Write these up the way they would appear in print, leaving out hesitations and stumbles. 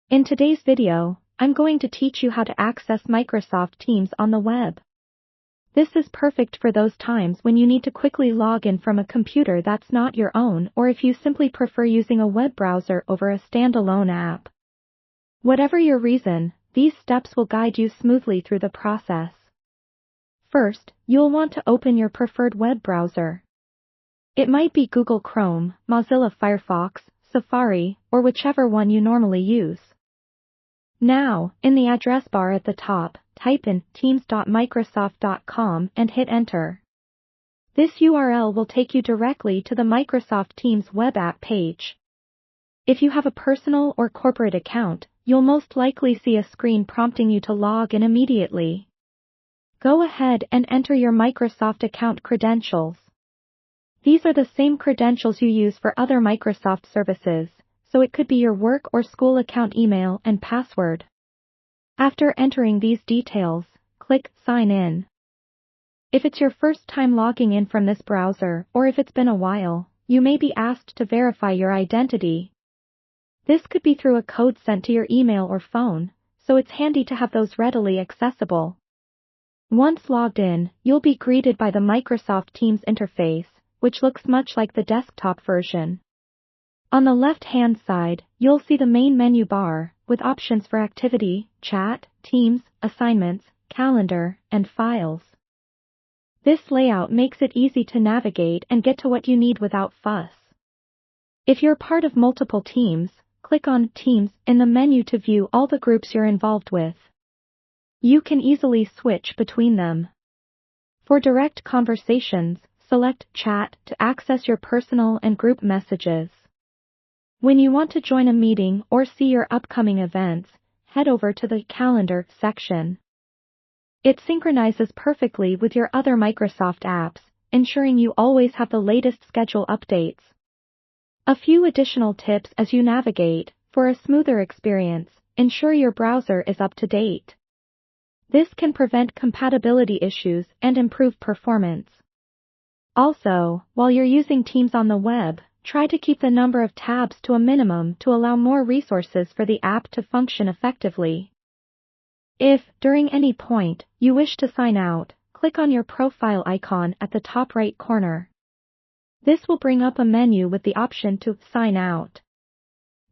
In today's video, I'm going to teach you how to access Microsoft Teams on the web. This is perfect for those times when you need to quickly log in from a computer that's not your own, or if you simply prefer using a web browser over a standalone app. Whatever your reason, these steps will guide you smoothly through the process. First, you'll want to open your preferred web browser. It might be Google Chrome, Mozilla Firefox, Safari, or whichever one you normally use. Now, in the address bar at the top, type in teams.microsoft.com and hit enter. This URL will take you directly to the Microsoft Teams web app page. If you have a personal or corporate account, you'll most likely see a screen prompting you to log in immediately. Go ahead and enter your Microsoft account credentials. These are the same credentials you use for other Microsoft services, so it could be your work or school account email and password. After entering these details, click Sign In. If it's your first time logging in from this browser, or if it's been a while, you may be asked to verify your identity. This could be through a code sent to your email or phone, so it's handy to have those readily accessible. Once logged in, you'll be greeted by the Microsoft Teams interface, which looks much like the desktop version. On the left-hand side, you'll see the main menu bar, with options for activity, chat, teams, assignments, calendar, and files. This layout makes it easy to navigate and get to what you need without fuss. If you're part of multiple teams, click on Teams in the menu to view all the groups you're involved with. You can easily switch between them. For direct conversations, select Chat to access your personal and group messages. When you want to join a meeting or see your upcoming events, head over to the Calendar section. It synchronizes perfectly with your other Microsoft apps, ensuring you always have the latest schedule updates. A few additional tips as you navigate. For a smoother experience, ensure your browser is up to date. This can prevent compatibility issues and improve performance. Also, while you're using Teams on the web, try to keep the number of tabs to a minimum to allow more resources for the app to function effectively. If, during any point, you wish to sign out, click on your profile icon at the top right corner. This will bring up a menu with the option to sign out.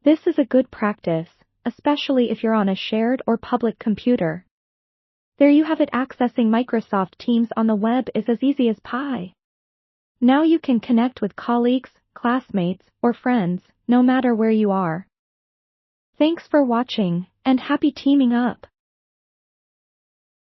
This is a good practice, especially if you're on a shared or public computer. There you have it. Accessing Microsoft Teams on the web is as easy as pie. Now you can connect with colleagues, classmates, or friends, no matter where you are. Thanks for watching, and happy teaming up!